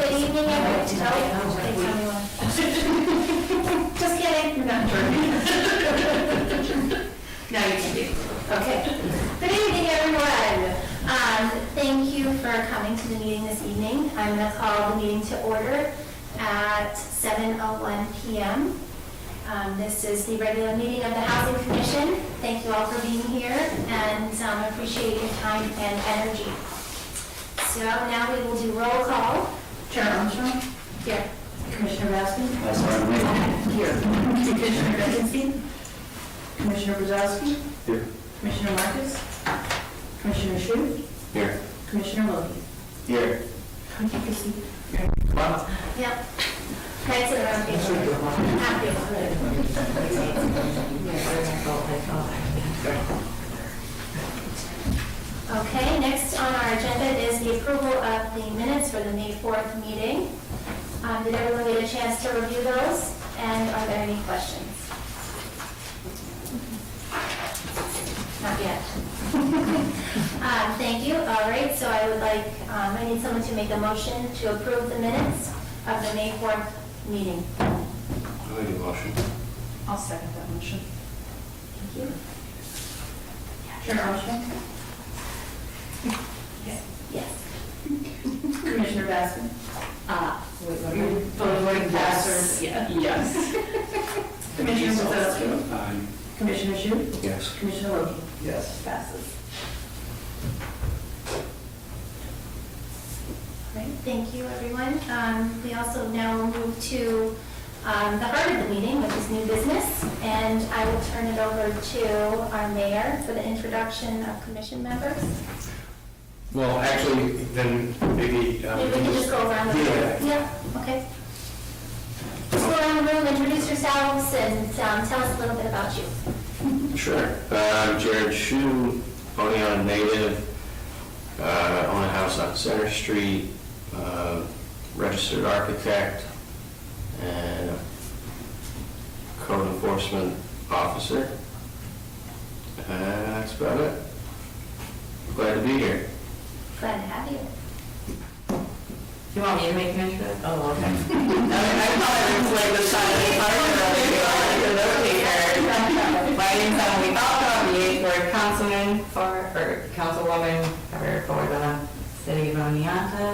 Good evening, everyone. Just kidding. You're not Now you can do. Okay. Good evening, everyone. Thank you for coming to the meeting this evening. I'm going to call the meeting to order at 7:01 p.m. This is the regular meeting of the Housing Commission. Thank you all for being here, and I appreciate your time and energy. So now we will do roll call. Chair Armstrong? Here. Commissioner Raskin? Here. Commissioner Bekenstein? Commissioner Brzezowski? Here. Commissioner Marcus? Commissioner Shu? Here. Commissioner Logie? Here. Yep. Right to the round table. Happy. Okay, next on our agenda is the approval of the minutes for the May 4th meeting. Did everyone get a chance to review those? And are there any questions? Not yet. Thank you. All right, so I would like, I need someone to make a motion to approve the minutes of the May 4th meeting. I'll make a motion. I'll second that motion. Thank you. Chair Armstrong? Yes. Commissioner Raskin? Voting passes. Yes. Commissioner Brzezowski? Aye. Commissioner Shu? Yes. Commissioner Logie? Yes. Passes. Great, thank you, everyone. We also now will move to the heart of the meeting, which is new business, and I will turn it over to our mayor for the introduction of commission members. Well, actually, then maybe... Maybe we can just go around the room. Yeah, okay. Just go around the room, introduce yourselves, and tell us a little bit about you. Sure. I'm Jared Shu, Oneonta native, own a house on Center Street, registered architect, and a code enforcement officer. That's about it. Glad to be here. Glad to have you. You want me to make an intro? Oh, okay. I thought it was like the Saturday party. My name's Emily Falco, I'm the 8th Ward Councilman or Councilwoman for the City of Oneonta.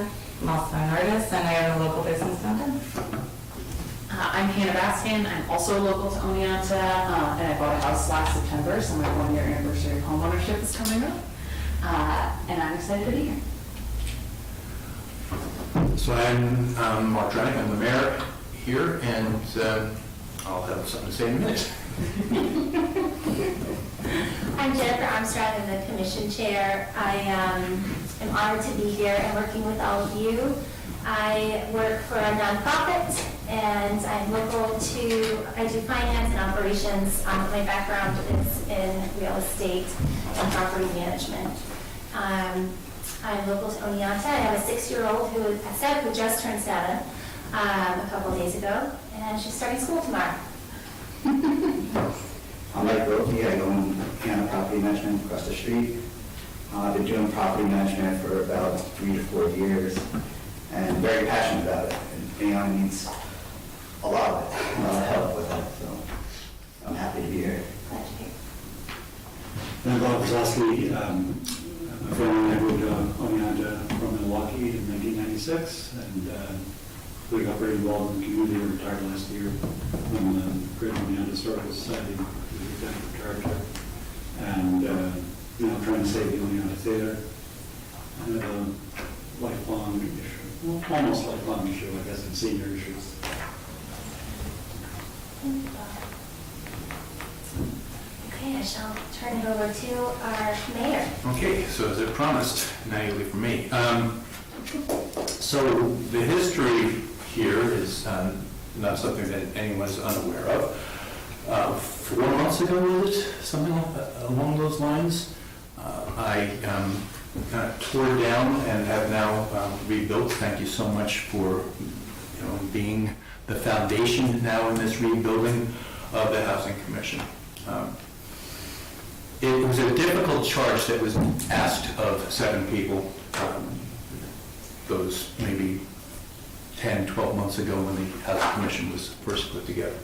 I'm also an artist and I own a local business downtown. I'm Hannah Baskin. I'm also local to Oneonta, and I bought a house last September, so my 1-year anniversary of homeownership is coming up, and I'm excited to be here. So I'm Mark Drenick, I'm the mayor here, and I'll have something to say in a minute. I'm Jennifer Armstrong, I'm the commission chair. I am honored to be here and working with all of you. I work for a nonprofit, and I'm local to, I do finance and operations. My background is in real estate and property management. I'm local to Oneonta. I have a 6-year-old who just turned 7 a couple of days ago, and she's starting school tomorrow. I'm Mike Roki. I own Hannah Property Management across the street. I've been doing property management for about 3 to 4 years and very passionate about it. And Aon needs a lot of it, a lot of help with it. So I'm happy to be here. Glad you're here. I'm Bob Brzezowski. My family and I moved to Oneonta from Milwaukee in 1996, and we got very involved in the community. We retired last year from the Great Oneonta Historical Society, we retired director, and trying to save the Oneonta Theater. And a lifelong issue, well, almost lifelong issue, I guess, in senior issues. Thank you, Bob. Okay, I shall turn it over to our mayor. Okay, so as I promised, now you leave for me. So the history here is not something that anyone's unaware of. 4 months ago, was it? Something along those lines. I kind of tore down and have now rebuilt. Thank you so much for being the foundation now in this rebuilding of the Housing Commission. It was a difficult charge that was asked of 7 people. Those maybe 10, 12 months ago when the Housing Commission was first put together.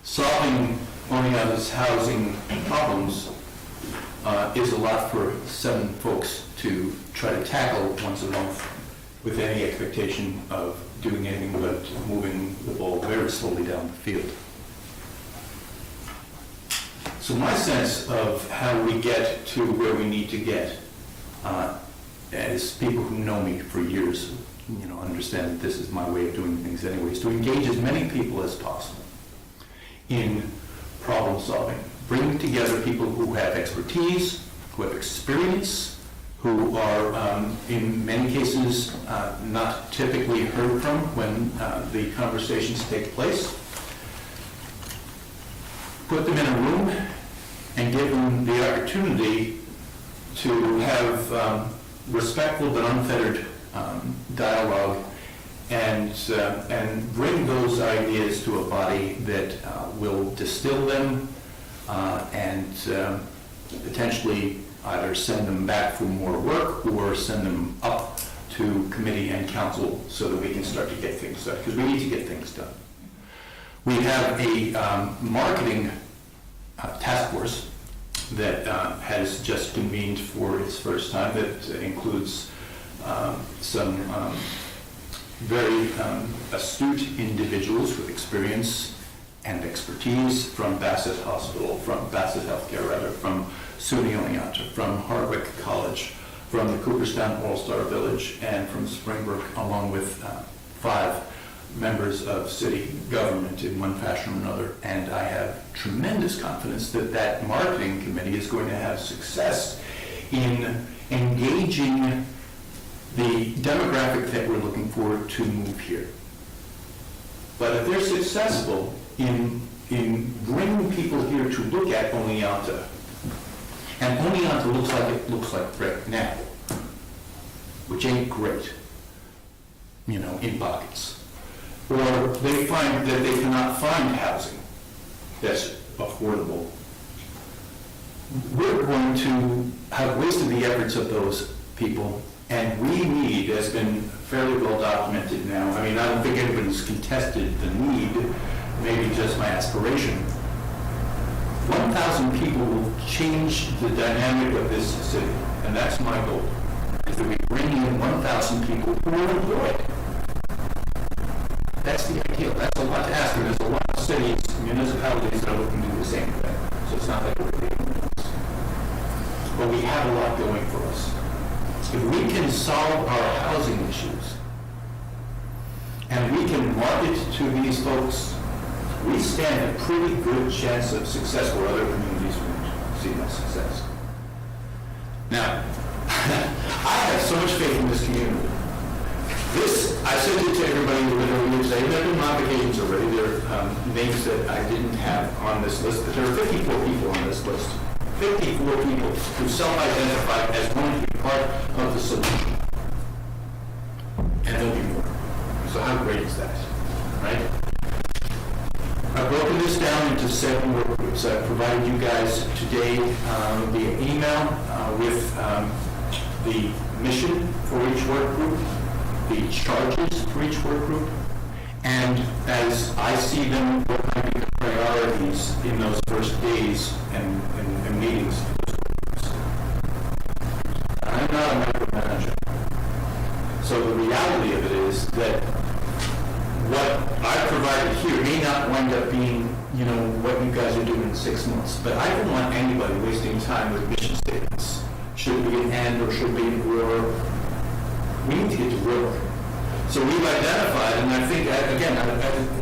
Solving Oneonta's housing problems is a lot for 7 folks to try to tackle once a month with any expectation of doing anything but moving the ball very slowly down the field. So my sense of how we get to where we need to get, as people who know me for years, understand that this is my way of doing things anyways, to engage as many people as possible in problem solving. Bring together people who have expertise, who have experience, who are, in many cases, not typically heard from when the conversations take place. Put them in a room and give them the opportunity to have respectful but unfettered dialogue and bring those ideas to a body that will distill them and potentially either send them back for more work or send them up to committee and council so that we can start to get things done, because we need to get things done. We have a marketing task force that has just convened for its first time that includes some very astute individuals with experience and expertise from Bassett Hospital, from Bassett Healthcare rather, from SUNY Oneonta, from Hardwick College, from the Cooperstown All-Star Village, and from Springbrook, along with 5 members of city government in one fashion or another. And I have tremendous confidence that that marketing committee is going to have success in engaging the demographic that we're looking for to move here. But if they're successful in bringing people here to look at Oneonta, and Oneonta looks like it looks like right now, which ain't great, in pockets, or they find that they cannot find housing that's affordable, we're going to have wasted the efforts of those people. And we need, has been fairly well documented now, I don't think anybody's contested the need, maybe just my aspiration. 1,000 people will change the dynamic of this city, and that's my goal, is that we bring in 1,000 people who are employed. That's the ideal. That's a lot to ask, and there's a lot of cities, municipalities that are looking to do the same thing. So it's not like we're doing this. But we have a lot going for us. If we can solve our housing issues, and we can market to these folks, we stand a pretty good chance of success where other communities won't see that success. Now, I have so much faith in this community. I sent it to everybody literally today. There have been modifications already. There are names that I didn't have on this list, but there are 54 people on this list. 54 people who self-identify as wanting to be part of the solution. And there'll be more. So how great is that, right? I've broken this down into 7 work groups. I've provided you guys today via email with the mission for each work group, the charges for each work group, and as I see them, what might be the priorities in those first days and meetings. I'm not a micromanager. So the reality of it is that what I provided here may not wind up being, what you guys are doing in 6 months. But I don't want anybody wasting time with mission statements. Should it be an and or should it be an or? We need to get to work. So we've identified, and I think, again,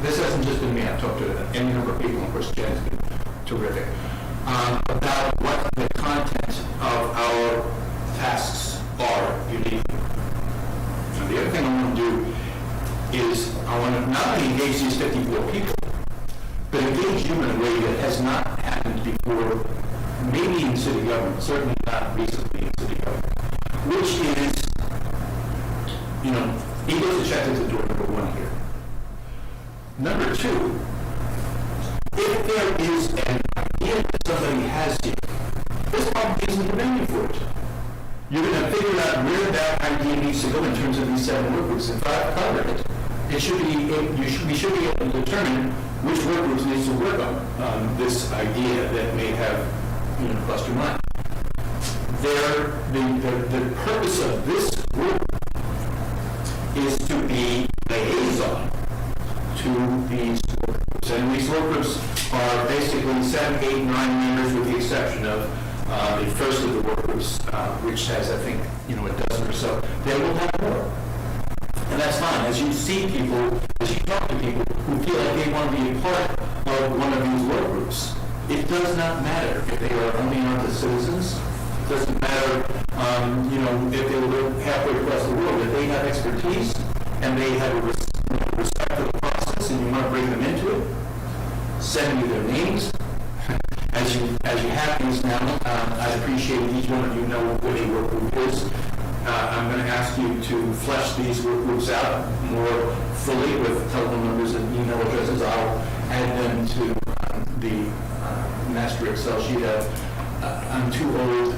this hasn't just been me. I've talked to any number of people, of course, Jen's been terrific, about what the content of our tasks are uniquely. And the other thing I want to do is I want to not only engage these 54 people, but engage you in a way that has not happened before, maybe in city government, certainly not recently in city government, which is, Eagles are checked at the door, number 1 here. Number 2, if there is an idea that somebody has here, this probably isn't the venue for it. you're gonna figure out where that idea needs to go in terms of these 7 work groups. If I've covered it, we should be able to determine which work groups needs to work on this idea that may have, crossed your mind. The purpose of this group is to be liaison to these work groups. And these work groups are basically 7, 8, 9 members with the exception of the first of the work groups, which has, I think, a dozen or so. They will have more. And that's fine. As you see people, as you talk to people who feel like they want to be a part of one of these work groups, it does not matter if they are only the citizens. It doesn't matter, if they live halfway across the world. If they have expertise and they have a respect for the process and you want to bring them into it, send me their names. As you have these now, I'd appreciate each one of you know what a work group is. I'm going to ask you to flesh these work groups out more fully with telephone numbers and email addresses. I'll add them to the master Excel sheet. I'm too old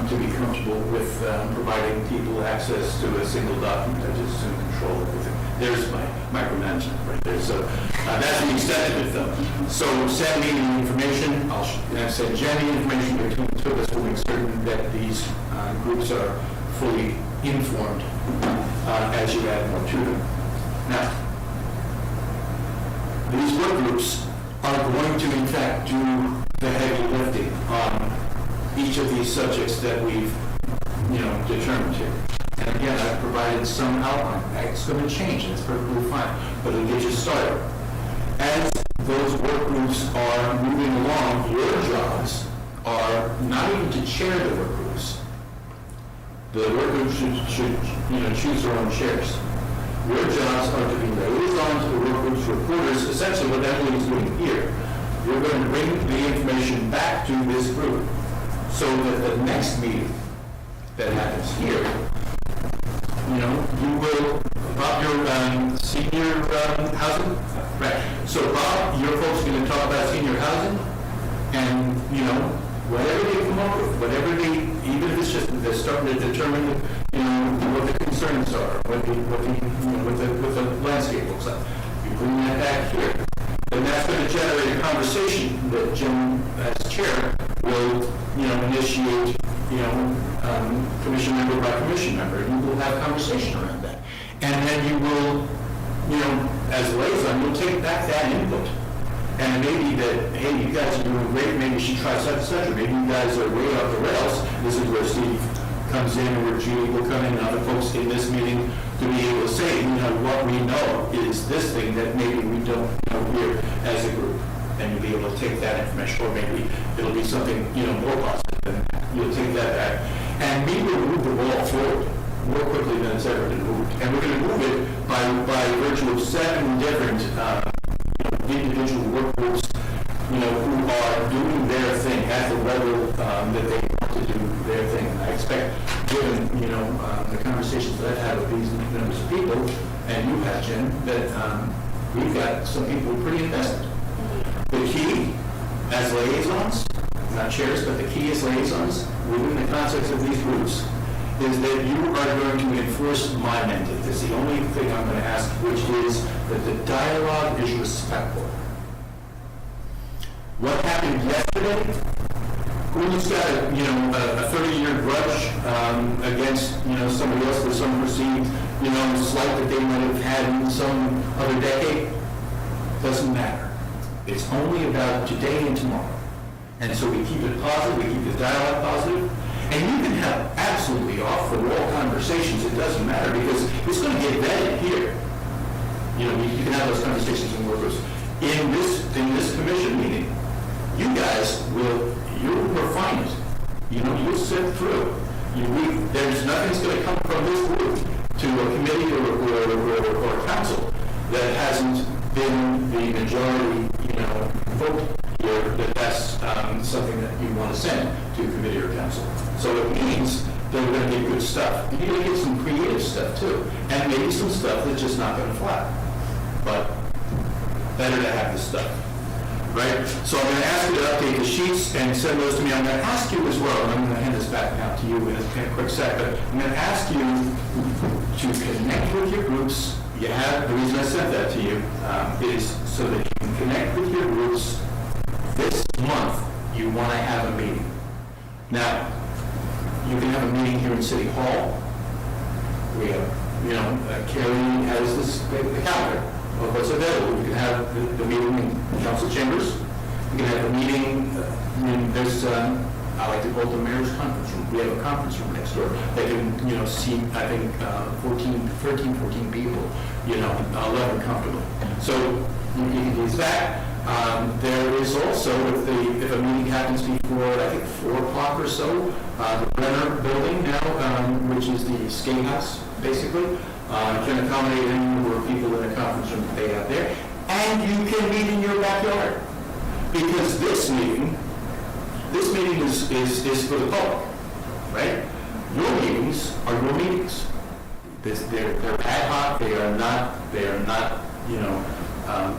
to be comfortable with providing people access to a single document. I just assume control everything. There's my micromanagement right there. So that's the extent of it, though. So send me the information. I'll send Jen the information between the two of us to make certain that these groups are fully informed as you add more to them. Now, these work groups are going to, in fact, do the heavy lifting on each of these subjects that we've, determined here. And again, I've provided some outline. It's going to change, and it's perfectly fine, but it'll get you started. As those work groups are moving along, your jobs are not even to chair the work groups. The work groups should choose their own chairs. Your jobs are to be liaison to the work group's reporters, essentially what Emily is doing here. You're going to bring the information back to this group so that the next meeting that happens here, you will, Bob, your senior housing? Right. So Bob, your folks are going to talk about senior housing and, whatever they come up with, whatever they, even if it's just they're starting to determine, what the concerns are, what the landscape looks like. You bring that back here. And that's going to generate a conversation that Jim, as chair, will, initiate, commission member by commission member. You will have conversation around that. And then you will, as liaison, you'll take back that input. And maybe that, hey, you guys are doing great, maybe you should try such and such, or maybe you guys are way off the rails. This is where Steve comes in, or where Julie will come in, and other folks in this meeting to be able to say, what we know is this thing that maybe we don't know here as a group. And you'll be able to take that information, or maybe it'll be something, more positive, and you'll take that back. And we will move the ball forward more quickly than it's ever been moved. And we're going to move it by virtue of 7 different individual work groups, who are doing their thing at the level that they want to do their thing. I expect, given, the conversations that I've had with these numbers of people, and you have, Jen, that we've got some people pretty invested. The key, as liaisons, not chairs, but the key as liaisons, within the context of these groups, is that you are going to enforce my mandate. That's the only thing I'm going to ask, which is that the dialogue is respectful. What happened yesterday? Who's got a 30-year grudge against somebody else for some perceived slight that they might have had in some other decade? Doesn't matter. It's only about today and tomorrow. And so we keep it positive. We keep the dialogue positive. And you can have absolutely off-the-wall conversations. It doesn't matter because it's going to get vetted here. You can have those conversations in work groups. In this commission meeting, you guys you'll refine it. You'll sit through. There's nothing's going to come from this group to a committee or a council that hasn't been the majority, vote here that's something that you want to send to a committee or council. So it means that we're going to get good stuff. You're going to get some creative stuff too, and maybe some stuff that's just not going to fly. But better to have the stuff. right? So I'm going to ask you to update the sheets and send those to me. I'm going to ask you as well, and I'm going to hand this back now to you in a quick sec, but I'm going to ask you to connect with your groups. You have, the reason I sent that to you is so that you can connect with your groups. This month, you want to have a meeting. Now, you can have a meeting here in City Hall. We have, Carrie has the calendar of what's available. You can have the meeting in council chambers. You can have a meeting, there's, I like to call it the mayor's conference room. We have a conference room next door that can, seat, I think, 14 people, 11 comfortably. So you can use that. There is also, if a meeting happens before, I think, 4 o'clock or so, the Brenner Building now, which is the skate house, basically, can accommodate any number of people in a conference room that they have there. And you can meet in your backyard. Because this meeting is for the public, right? Your meetings are your meetings. They're ad hoc, they are not,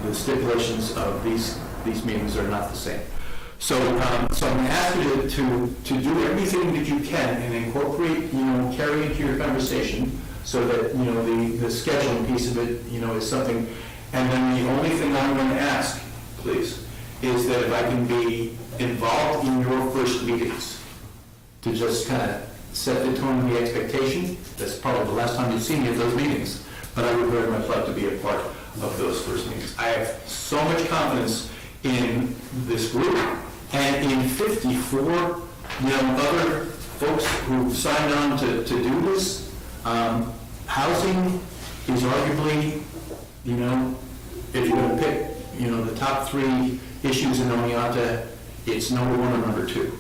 the stipulations of these meetings are not the same. So I'm going to ask you to do everything that you can and incorporate, Carrie into your conversation so that, the scheduling piece of it, is something. And then the only thing I'm going to ask, please, is that if I can be involved in your first meetings, to just kind of set the tone and the expectation. That's probably the last time you've seen me at those meetings, but I would very much like to be a part of those first meetings. I have so much confidence in this group and in 54, other folks who've signed on to do this. Housing is arguably, if you're going to pick, the top 3 issues in Oneonta, it's number 1 or number 2.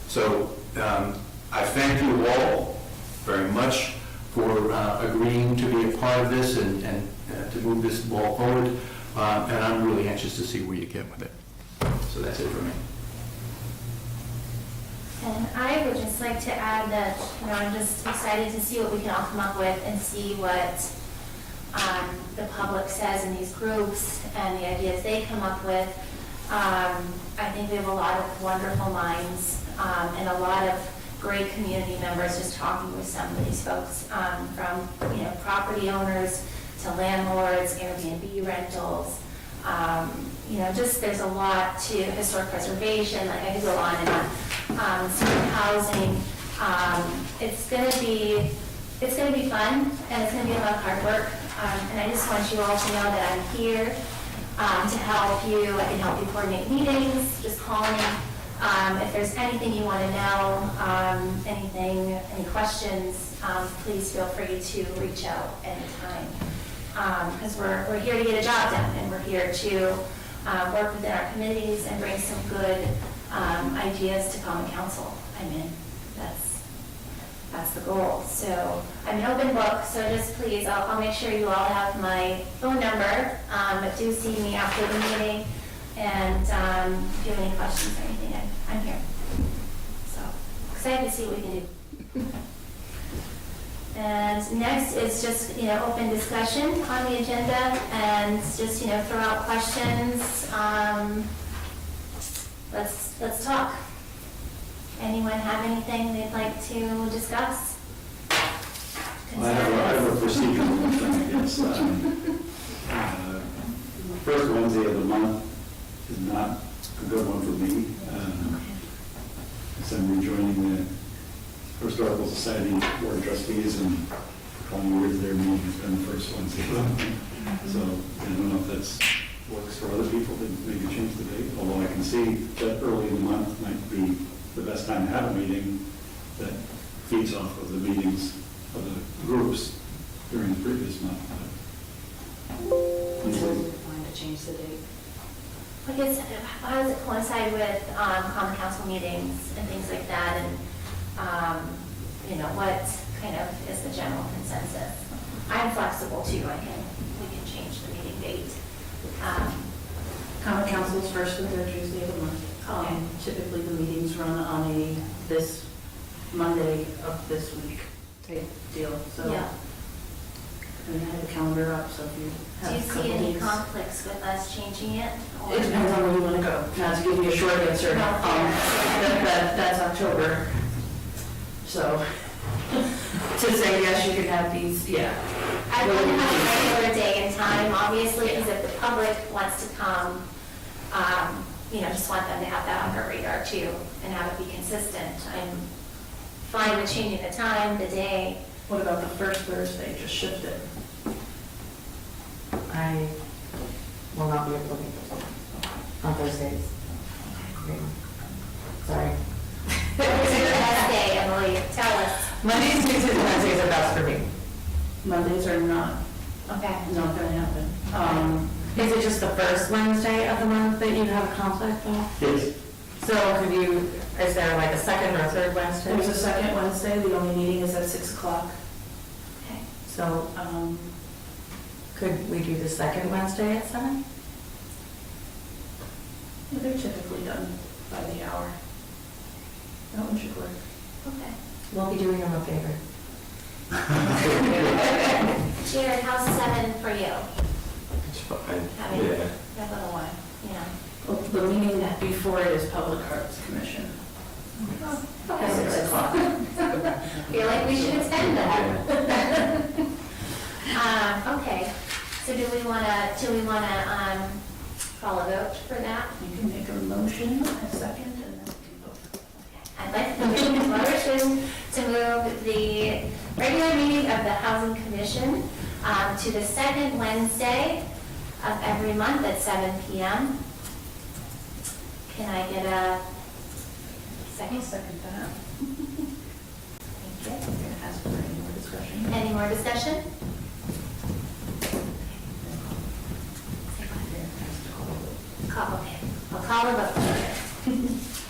So I thank you all very much for agreeing to be a part of this and to move this ball forward. And I'm really anxious to see where you get with it. So that's it for me. And I would just like to add that, I'm just excited to see what we can all come up with and see what the public says in these groups and the ideas they come up with. I think we have a lot of wonderful minds and a lot of great community members just talking with some of these folks from, property owners to landlords, Airbnb rentals, just there's a lot to historic preservation, like I could go on and on, senior housing. It's gonna be fun and it's gonna be a lot of hard work. And I just want you all to know that I'm here to help you. I can help you coordinate meetings, just call me. If there's anything you want to know, any questions, please feel free to reach out anytime. Because we're here to get a job done, and we're here to work within our committees and bring some good ideas to common council. That's the goal. So I'm an open book, so just please, I'll make sure you all have my phone number, but do see me after the meeting. And if you have any questions or anything, I'm here. So excited to see what we can do. And next is just, open discussion on the agenda and just, throw out questions. Let's talk. Anyone have anything they'd like to discuss? I have a procedural thing, I guess. First Wednesday of the month is not a good one for me. So I'm rejoining the Historical Society Board of Trustees, and for 20 years their meeting has been the first Wednesday of the month. So I don't know if that's works for other people to maybe change the date, although I can see that early in the month might be the best time to have a meeting that feeds off of the meetings of the groups during the previous month. Fine to change the date. I guess, how does it coincide with common council meetings and things like that? And, what kind of is the general consensus? I'm flexible too. We can change the meeting date. Common council's first and third Tuesday of the month. And typically the meetings run on this Monday of this week type deal, so. Yeah. I mean, I have the calendar up, so if you Do have you a couple see any days. conflicts with us changing it? or- It depends on where you want to go. Now, to give you a short answer, No, that's October. So, to say yes, you can have these, yeah. I wouldn't have a regular day and time, obviously, because if the public wants to come, just want them to have that on their radar too, and have it be consistent. I'm fine with changing the time, the day. What about the first Thursday, just shift it? I will not be able to make those on Thursdays. Sorry. What is your best day, Emily? Tell us. Mondays, Tuesdays, and Wednesdays are best for me. Mondays are not Okay. going to happen. Is it just the first Wednesday of the month that you have a conflict with? Yes. So is there like a second or third Wednesday? There's a second Wednesday, the only meeting is at 6 o'clock. Okay. So Um, could we do the second Wednesday at 7? They're typically done by the hour. That one should work. Okay. We'll be doing them a favor. Jared, how's 7 for you? It's fine. Having Yeah. that little one, Well, the meeting before it is Public Arts Commission. At 6 o'clock. Feel like we should attend that. Okay, so do we wanna call a vote for that? You can make a motion, a second, and then we can vote. I'd like the motion to move the regular meeting of the Housing Commission to the second Wednesday of every month at 7 PM. Can I get a second? I'll second that. Thank I'm going to ask for any more discussion. you. Any more discussion? Okay, I'll call a vote.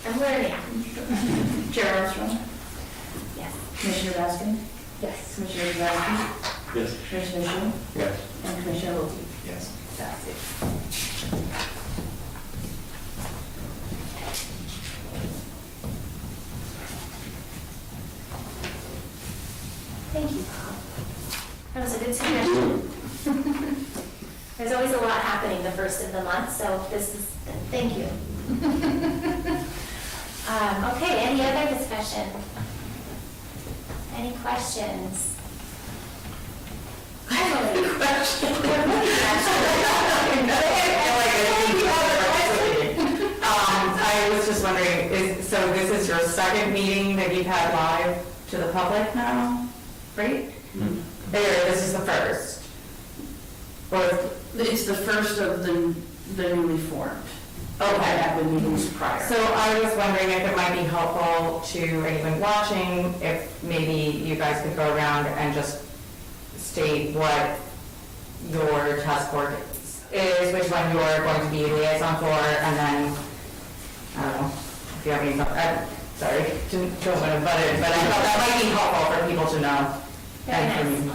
I'm learning. Chair Armstrong? Yes. Commissioner Baskin? Yes. Commissioner Zavaki? Yes. Commissioner Shu? Yes. And Commissioner Wiltie? Yes. That's it. Thank you, Bob. That was a good suggestion. There's always a lot happening the first of the month, so thank you. Okay, any other discussion? Any questions? Emily? I was just wondering, so this is your second meeting that you've had live to the public now, right? Or this is the first? Or, It's the first of the newly formed. okay. I have the meetings prior. So I was wondering if it might be helpful to anyone watching, if maybe you guys could go around and just state what your task force is, which one you're going to be liaison for, and then, I don't know, if you have any, sorry, don't want to butt in, but I thought that might be helpful for people to know. Very And for nice. me.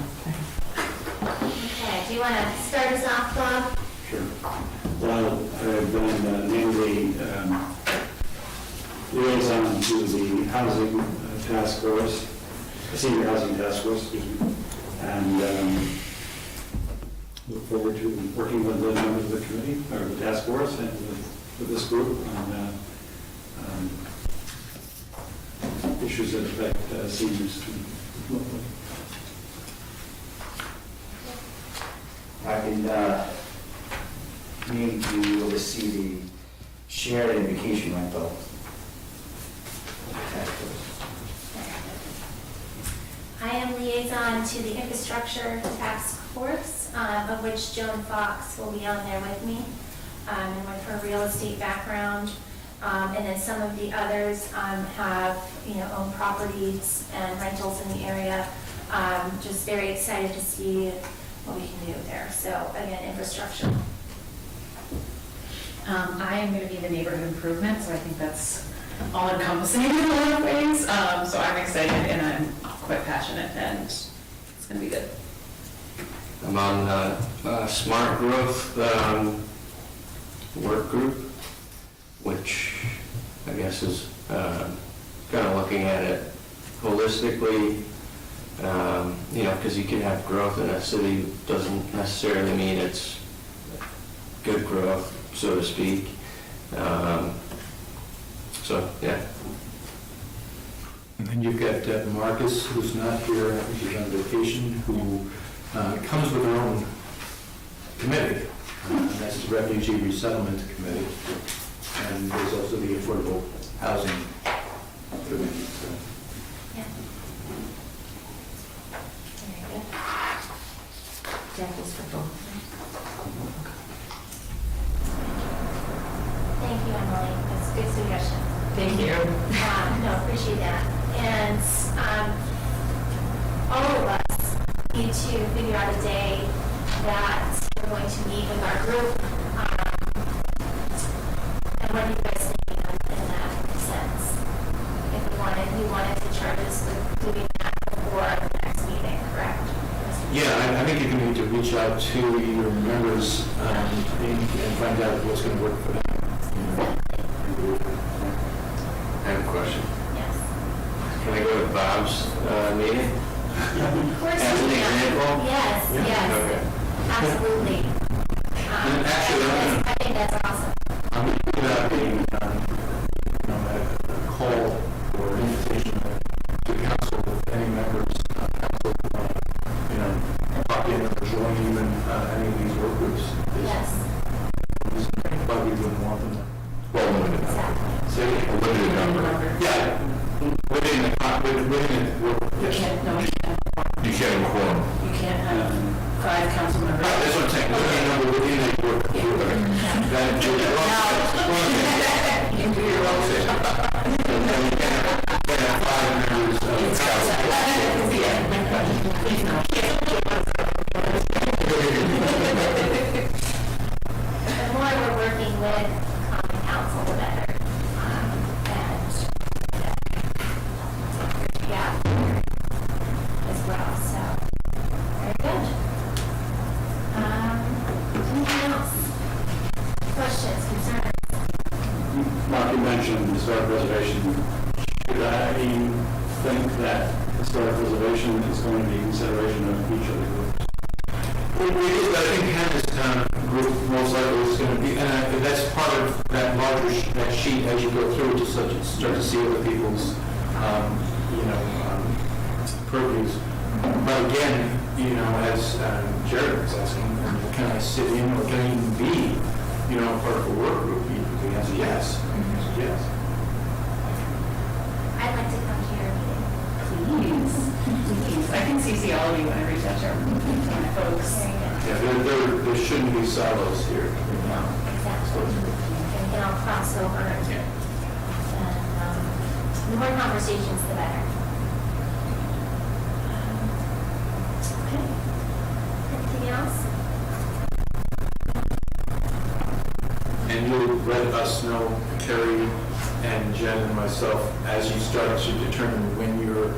Okay, do you want to start us off, Bob? Sure. Well, I've been named the liaison to the housing task force, the senior housing task force, excuse me, and look forward to working with the members of the committee, or the task force, and with this group on issues that affect seniors. I've been named to oversee the shared and vacation rental task force. I am liaison to the infrastructure task force, of which Joan Fox will be on there with me, and with her real estate background. And then some of the others have, own properties and rentals in the area. Just very excited to see what we can do there. So again, infrastructure. I am going to be the neighborhood improvement, so I think that's all encompassing in a lot of ways. So I'm excited and I'm quite passionate, and it's going to be good. I'm on Smart Growth work group, which I guess is kind of looking at it holistically Because you can have growth in a city, doesn't necessarily mean it's good growth, so to speak. So, yeah. And then you've got Marcus, who's not here, I think he's on vacation, who comes with her own committee. And that's the Refugee Resettlement Committee. And there's also the Affordable Housing Committee. So. Yeah. Very good. Jack is for both. Thank you, Emily. That's a good suggestion. Thank you. No, appreciate that. And all of us need to figure out a day that we're going to meet with our group. And what are you guys thinking in that sense? If we wanted to charge us with doing that before the next meeting, correct? Yeah, I think you need to reach out to your members and find out what's going to work for them. I have a question. Yes. Can I go to Bob's meeting? Of course As an you can. example? Yes, yes. Okay. Absolutely. And actually, I think that's awesome. I'm going to put out a call or an invitation to council, if any members of council, pop in or join even any of these work groups. Yes, Why we wouldn't want them. Well, limited. exactly. Say, A limited number. yeah, within the work. You can't, no, you can't. You can't inform. You can't have 5 council members. Right, that's what I'm saying, within the number within a work group. That includes. You can do your own. And then you can have 5 members of council. Please no. The more we're working with common council, the better. And, yeah, as well, so, very good. Anything else? Questions, concerns? Mark, you mentioned historic preservation. Should I think that historic preservation is going to be consideration of each of the groups? I think Hannah's group most likely is going to be, and that's part of that larger that sheet as you go through to start to see other people's, purviews. But again, as Jared was asking, can I sit in or can I even be, part of a work group? The answer is yes. Yes. I'd like to come to your meeting. Please. I can CC all of you when I reach out to my folks. Very good. Yeah, there shouldn't be silos here. No, exactly. And we can all cross over and, the more conversations, the better. Okay. Anything else? And you'll let us know, Terry and Jen and myself, as you start to determine when your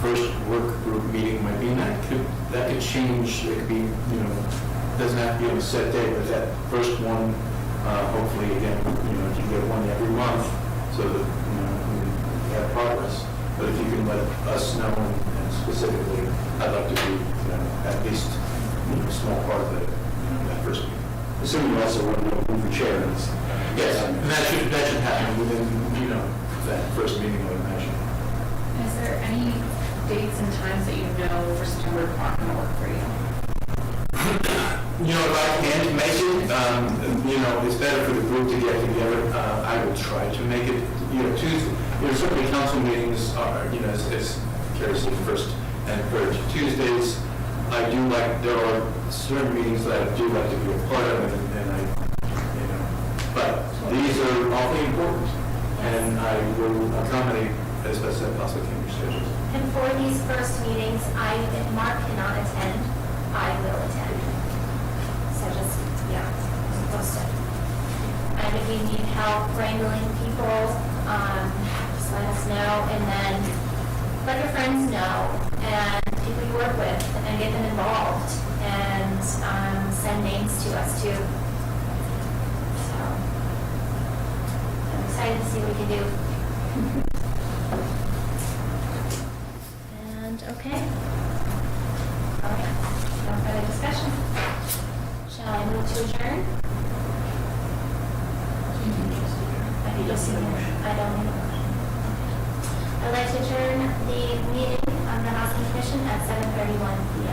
first work group meeting might be. And that could change. It could be, doesn't have to be on a set day, but that first one, hopefully, again, if you get one every month, so that, we have progress. But if you can let us know, and specifically, I'd like to be, at least, a small part of that first meeting. Assuming you also want to know who the chair is. Yes, and that should happen within, that first meeting, I would imagine. Is there any dates and times that you know for September aren't going to work for you? If I can't make it, it's better for the group to get together. I will try to make it, Tuesday. Certainly council meetings are, as Carrie said, first and third Tuesdays. There are certain meetings that I do like to be a part of, but these are awfully important, and I will accommodate as best I possibly can your schedules. And for these first meetings, if Mark cannot attend, I will attend. So just, post it. And if you need help wrangling people, just let us know, and then let your friends know, and people you work with, and get them involved, and send names to us too. So, I'm excited to see what we can do. And, okay. to adjourn? I don't need a motion. I'd like to adjourn the meeting of the Housing Commission at 7:31 PM.